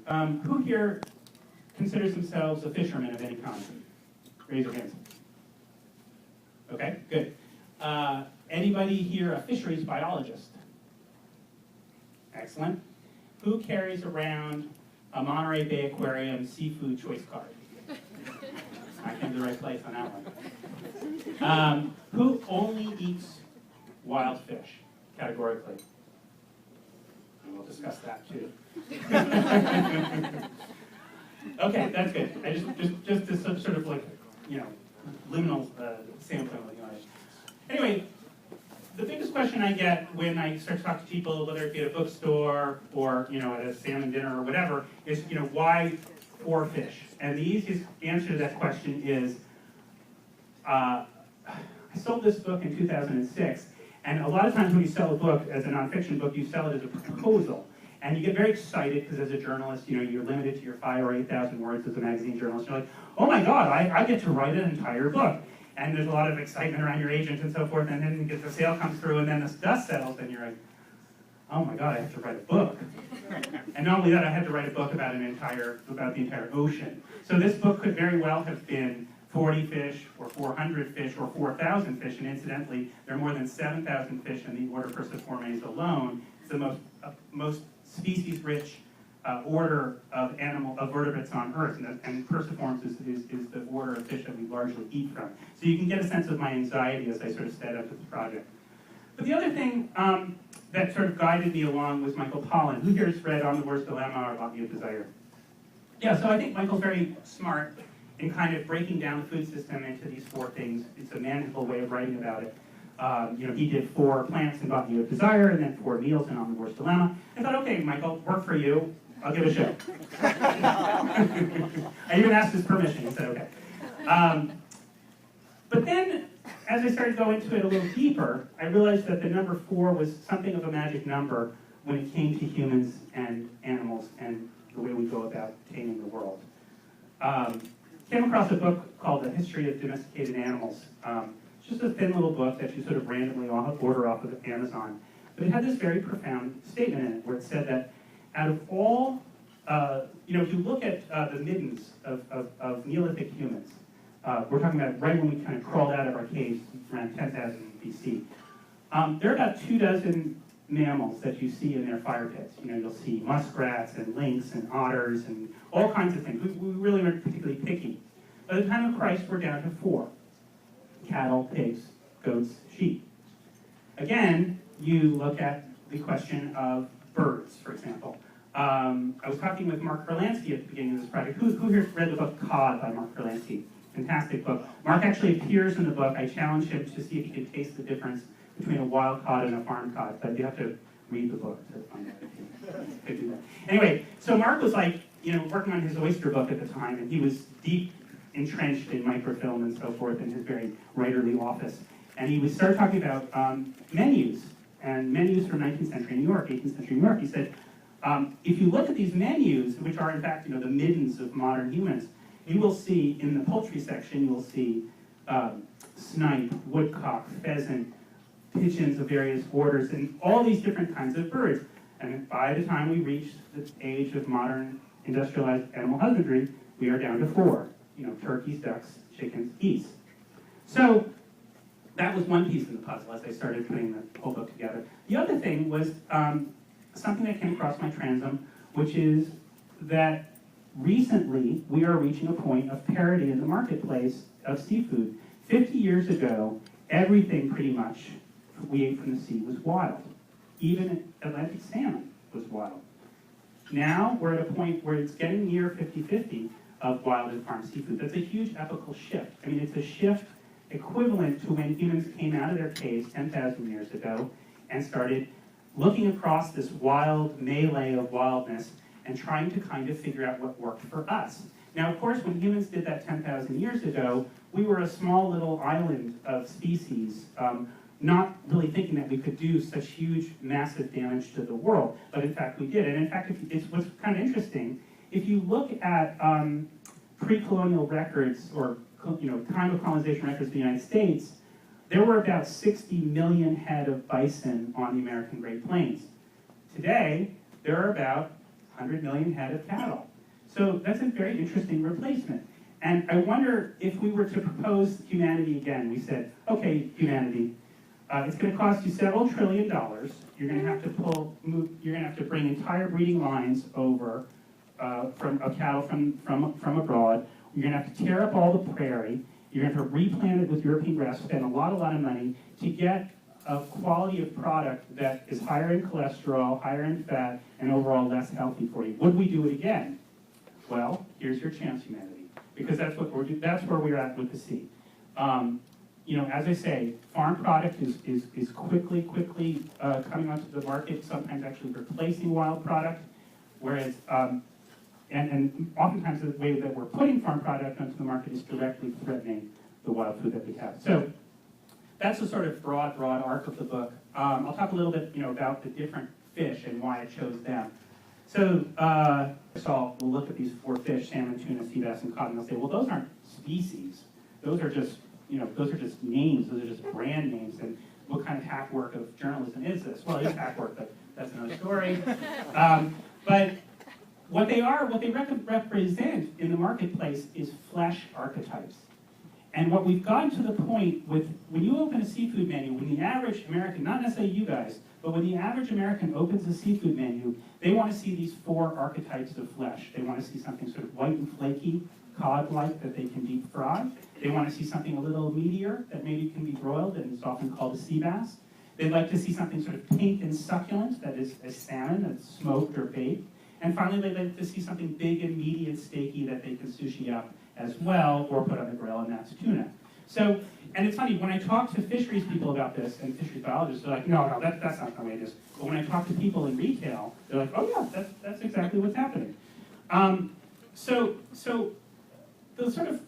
Who here considers themselves a fisherman of any kind? Raise your hands. Okay, good. Anybody here a fisheries biologist? Excellent. Who carries around a Monterey Bay Aquarium seafood choice card? I came to the right place on that one. Who only eats wild fish, categorically? And we'll discuss that too. Okay, that's good. I just to sort of like, liminal sampling. Anyway, the biggest question I get when I start to talk to people, whether it be at a bookstore or at a salmon dinner or whatever, is why 4 fish? And the easiest answer to that question is, I sold this book in 2006, and a lot of times when you sell a book as a nonfiction book, you sell it as a proposal. And you get very excited because as a journalist, you're limited to your 5,000 or 8,000 words as a magazine journalist. You're like, oh my God, I get to write an entire book. And there's a lot of excitement around your agent and so forth, and then the sale comes through, and then the dust settles, and you're like, oh my God, I have to write a book. And not only that, I had to write a book about the entire ocean. So this book could very well have been 40 fish, or 400 fish, or 4,000 fish, and incidentally, there are more than 7,000 fish in the order Perciformes alone. It's the most species-rich order of vertebrates on Earth, and Perciformes is the order of fish that we largely eat from. So you can get a sense of my anxiety as I sort of set up with the project. But the other thing that sort of guided me along was Michael Pollan. Who here has read On the Worst Dilemma or Botany of Desire? Yeah, so I think Michael's very smart in kind of breaking down the food system into these 4 things. It's a manageable way of writing about it. He did 4 plants in Botany of Desire, and then 4 meals in On the Worst Dilemma. I thought, okay, Michael, work for you. I'll give it a show. I even asked his permission. He said, okay. But then, as I started to go into it a little deeper, I realized that the number 4 was something of a magic number when it came to humans and animals and the way we go about taming the world. Came across a book called The History of Domesticated Animals. It's just a thin little book that you sort of randomly order off of Amazon. But it had this very profound statement in it where it said that out of all, if you look at the middens of Neolithic humans, we're talking about right when we kind of crawled out of our caves around 10,000 BC, there are about 24 mammals that you see in their fire pits. You'll see muskrats and lynx and otters and all kinds of things. We really weren't particularly picky. By the time of Christ, we're down to 4. Cattle, pigs, goats, sheep. Again, you look at the question of birds, for example. I was talking with Mark Kurlansky at the beginning of this project. Who here read the book Cod by Mark Kurlansky? Fantastic book. Mark actually appears in the book. I challenged him to see if he could taste the difference between a wild cod and a farm cod, but you have to read the book to find out if you could do that. Anyway, so Mark was like, working on his oyster book at the time, and he was deep entrenched in microfilm and so forth in his very writerly office. And he would start talking about menus, and menus from 19th century New York, 18th century New York. He said, if you look at these menus, which are in fact the middens of modern humans, you will see in the poultry section, you will see snipe, woodcock, pheasant, pigeons of various orders, and all these different kinds of birds. And by the time we reach the age of modern industrialized animal husbandry, we are down to 4. Turkeys, ducks, chickens, geese. So that was one piece of the puzzle as I started putting the whole book together. The other thing was something that came across my transom, which is that recently we are reaching a point of parity in the marketplace of seafood. 50 years ago, everything pretty much we ate from the sea was wild. Even Atlantic salmon was wild. Now we're at a point where it's getting near 50-50 of wild and farm seafood. That's a huge epochal shift. I mean, it's a shift equivalent to when humans came out of their caves 10,000 years ago and started looking across this wild melee of wildness and trying to kind of figure out what worked for us. Now, of course, when humans did that 10,000 years ago, we were a small little island of species, not really thinking that we could do such huge, massive damage to the world, but in fact we did. And in fact, it's what's kind of interesting, if you look at pre-colonial records or time of colonization records of the United States, there were about 60 million head of bison on the American Great Plains. Today, there are about 100 million head of cattle. So that's a very interesting replacement. And I wonder if we were to propose humanity again, we said, okay, humanity, it's going to cost you several $1 trillion. You're going to have to bring entire breeding lines over from cattle from abroad. You're going to have to tear up all the prairie. You're going to have to replant it with European grass, spend a lot of money to get a quality of product that is higher in cholesterol, higher in fat, and overall less healthy for you. Would we do it again? Well, here's your chance, humanity, because that's where we're at with the sea. You know, as I say, farm product is quickly coming onto the market, sometimes actually replacing wild product, whereas, and oftentimes the way that we're putting farm product onto the market is directly threatening the wild food that we have. So that's the sort of broad arc of the book. I'll talk a little bit, you know, about the different fish and why I chose them. So, first of all, we'll look at these 4 fish, salmon, tuna, sea bass, and cod, and they'll say, well, those aren't species. Those are just, you know, those are just names. Those are just brand names. And what kind of hack work of journalism is this? Well, it is hack work, but that's another story. But what they represent in the marketplace is flesh archetypes. And what we've gotten to the point with, when you open a seafood menu, when the average American, not necessarily you guys, but when the average American opens a seafood menu, they want to see these 4 archetypes of flesh. They want to see something sort of white and flaky, cod-like, that they can deep fry. They want to see something a little meatier that maybe can be broiled, and is often called a sea bass. They'd like to see something sort of pink and succulent, that is a salmon that's smoked or baked. And finally, they'd like to see something big and meaty and steaky that they can sushi up as well, or put on the grill, and that's tuna. So, and it's funny, when I talk to fisheries people about this, and fisheries biologists, they're like, no, that's not the way it is. But when I talk to people in retail, they're like, oh yeah, that's exactly what's happening. So the sort of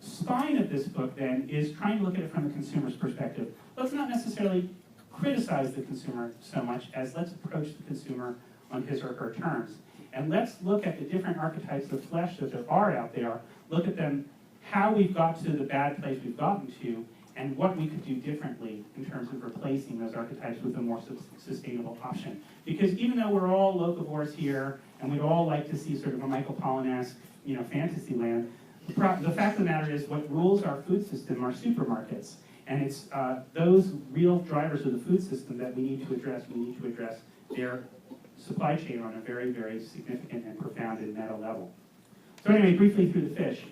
spine of this book then is trying to look at it from the consumer's perspective. Let's not necessarily criticize the consumer so much as let's approach the consumer on his or her terms. And let's look at the different archetypes of flesh that there are out there, look at them, how we've got to the bad place we've gotten to, and what we could do differently in terms of replacing those archetypes with a more sustainable option. Because even though we're all locavores here, and we'd all like to see sort of a Michael Pollan-esque, you know, fantasy land, the fact of the matter is what rules our food system are supermarkets. And it's those real drivers of the food system that we need to address. We need to address their supply chain on a very, very significant and profound and meta level. So anyway, briefly through the fish.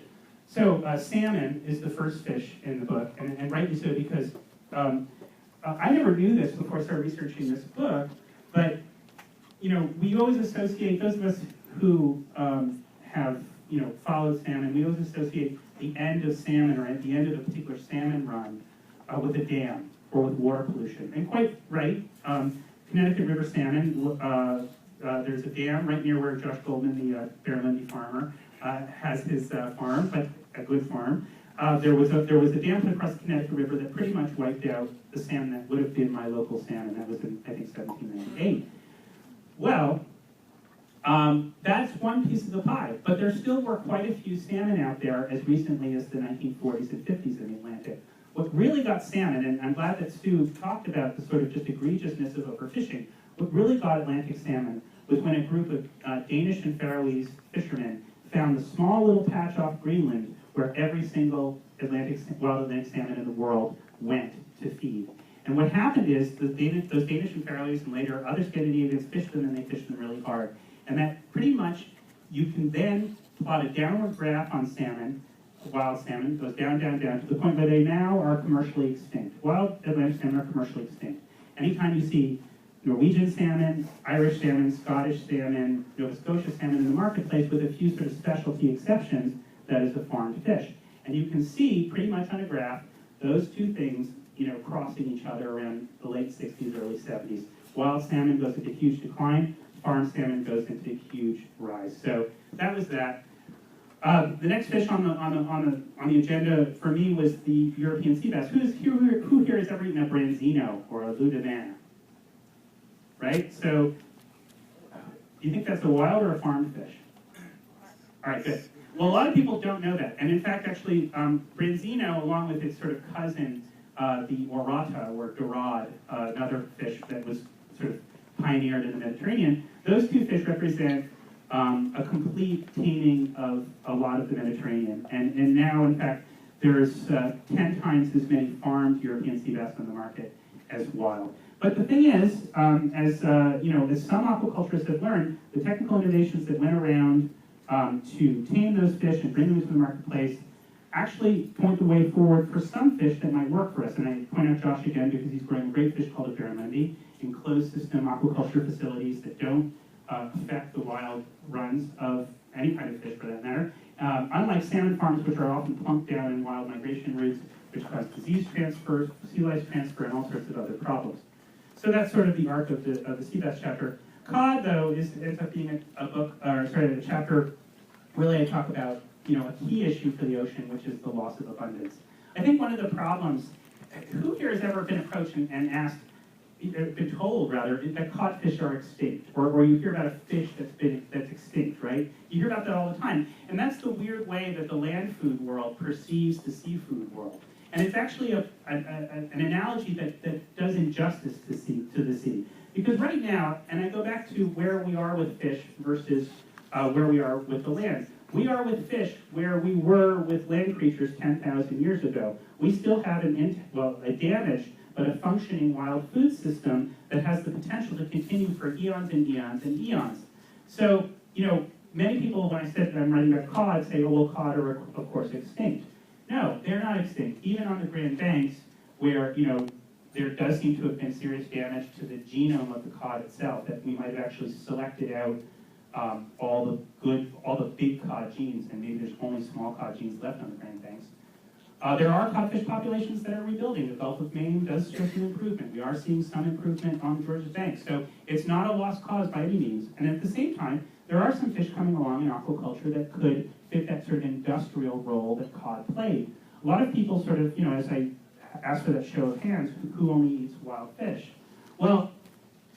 So salmon is the first fish in the book, and rightly so, because I never knew this before I started researching this book, but you know, we always associate, those of us who have, you know, followed salmon, we always associate the end of salmon, or at the end of a particular salmon run, with a dam or with water pollution. And quite right, Connecticut River salmon, there's a dam right near where Josh Goldman, the Barramundi farmer, has his farm, but a good farm. There was a dam put across the Connecticut River that pretty much wiped out the salmon that would have been my local salmon. That was in, I think, 1798. Well, that's one piece of the pie, but there still were quite a few salmon out there as recently as the 1940s and 50s in the Atlantic. What really got salmon, and I'm glad that Stu talked about the sort of just egregiousness of overfishing, what really got Atlantic salmon was when a group of Danish and Faroese fishermen found the small little patch off Greenland where every single wild Atlantic salmon in the world went to feed. And what happened is those Danish and Faroese and later other Scandinavians fished them, and they fished them really hard. And that pretty much, you can then plot a downward graph on salmon, wild salmon, goes down, down, down, to the point where they now are commercially extinct. Wild Atlantic salmon are commercially extinct. Anytime you see Norwegian salmon, Irish salmon, Scottish salmon, Nova Scotia salmon in the marketplace, with a few sort of specialty exceptions, that is a farmed fish. And you can see pretty much on a graph those two things, you know, crossing each other around the late 60s, early 70s. Wild salmon goes into huge decline, farmed salmon goes into a huge rise. So that was that. The next fish on the agenda for me was the European sea bass. Who here has ever eaten a branzino or a ludemana? Right? So, do you think that's a wild or a farmed fish? All right, good. Well, a lot of people don't know that. And in fact, actually, branzino, along with its sort of cousin, the orata or dorade, another fish that was sort of pioneered in the Mediterranean, those two fish represent a complete taming of a lot of the Mediterranean. And now, in fact, there's 10 times as many farmed European sea bass on the market as wild. But the thing is, as some aquaculturists have learned, the technical innovations that went around to tame those fish and bring them into the marketplace actually point the way forward for some fish that might work for us. And I point out Josh again because he's growing a great fish called a barramundi in closed system aquaculture facilities that don't affect the wild runs of any kind of fish for that matter. Unlike salmon farms, which are often plunked down in wild migration routes, which cause disease transfer, sea lice transfer, and all sorts of other problems. So that's sort of the arc of the sea bass chapter. Cod, though, ends up being a chapter. Really, I talk about a key issue for the ocean, which is the loss of abundance. I think one of the problems. Who here has ever been approached and asked, been told rather, that codfish are extinct, or you hear about a fish that's extinct, right? You hear about that all the time, and that's the weird way that the land food world perceives the seafood world. And it's actually an analogy that does injustice to the sea. Because right now, and I go back to where we are with fish versus where we are with the land. We are with fish where we were with land creatures 10,000 years ago. We still have a damaged but a functioning wild food system that has the potential to continue for eons and eons and eons. So, many people, when I said that I'm writing about cod, say, oh, well, cod are, of course, extinct. No, they're not extinct. Even on the Grand Banks, where, there does seem to have been serious damage to the genome of the cod itself, that we might have actually selected out all the big cod genes, and maybe there's only small cod genes left on the Grand Banks. There are codfish populations that are rebuilding. The Gulf of Maine does show some improvement. We are seeing some improvement on Georgia's banks. So it's not a lost cause by any means. And at the same time, there are some fish coming along in aquaculture that could fit that sort of industrial role that cod played. A lot of people sort of, as I asked for that show of hands, who only eats wild fish? Well,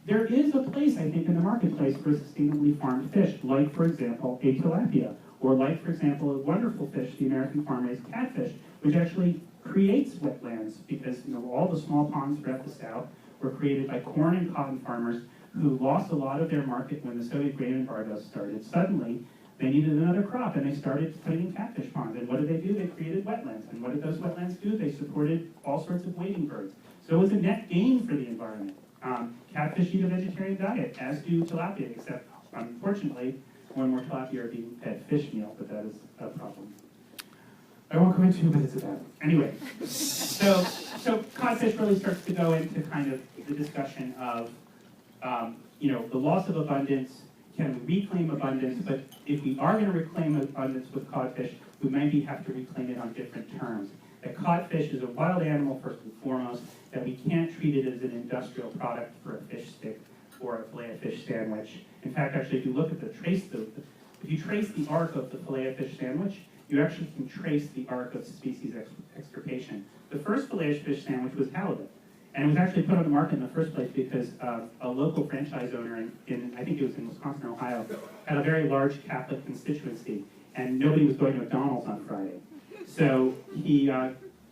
there is a place, I think, in the marketplace for sustainably farmed fish, like, for example, a tilapia, or like, for example, a wonderful fish, the American farm-raised catfish, which actually creates wetlands because all the small ponds throughout the South were created by corn and cotton farmers who lost a lot of their market when the Soviet grain embargo started. Suddenly, they needed another crop, and they started putting in catfish ponds. And what did they do? They created wetlands. And what did those wetlands do? They supported all sorts of wading birds. So it was a net gain for the environment. Catfish eat a vegetarian diet, as do tilapia, except, unfortunately, more and more tilapia are being fed fish meal, but that is a problem. I won't go into 2 minutes of that. Anyway, so codfish really starts to go into kind of the discussion of, the loss of abundance. Can we reclaim abundance? But if we are going to reclaim abundance with codfish, we maybe have to reclaim it on different terms. That codfish is a wild animal first and foremost, that we can't treat it as an industrial product for a fish stick or a fillet of fish sandwich. In fact, actually, if you look at if you trace the arc of the fillet of fish sandwich, you actually can trace the arc of species extirpation. The first fillet of fish sandwich was halibut, and it was actually put on the market in the first place because a local franchise owner in I think it was in Wisconsin or Ohio, had a very large Catholic constituency, and nobody was going to McDonald's on Friday. So he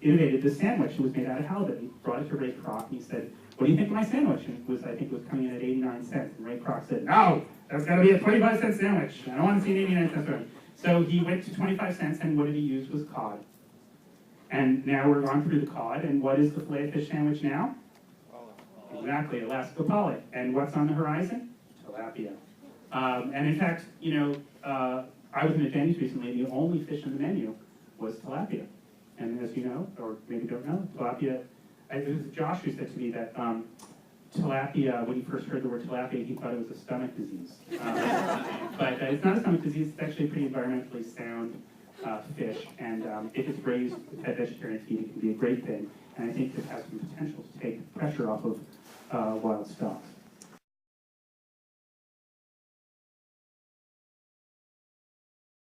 innovated this sandwich. It was made out of halibut. He brought it to Ray Kroc, and he said, "What do you think of my sandwich?" And I think it was coming in at 89 cents. And Ray Kroc said, "No, that's got to be a 25-cent sandwich. I don't want to see an 89-cent sandwich." So he went to 25 cents, and what did he use was cod. And now we're on through the cod, and what is the fillet of fish sandwich now? Exactly, Alaska pollock. And what's on the horizon? Tilapia. And in fact, I was in a Denny's recently, the only fish on the menu was tilapia. And as you know, or maybe don't know, tilapia, it was Josh who said to me that tilapia, when he first heard the word tilapia, he thought it was a stomach disease. But it's not a stomach disease, it's actually a pretty environmentally sound fish. And if it's raised with fed vegetarian feed, it can be a great thing. And I think it has some potential to take pressure off of wild stocks.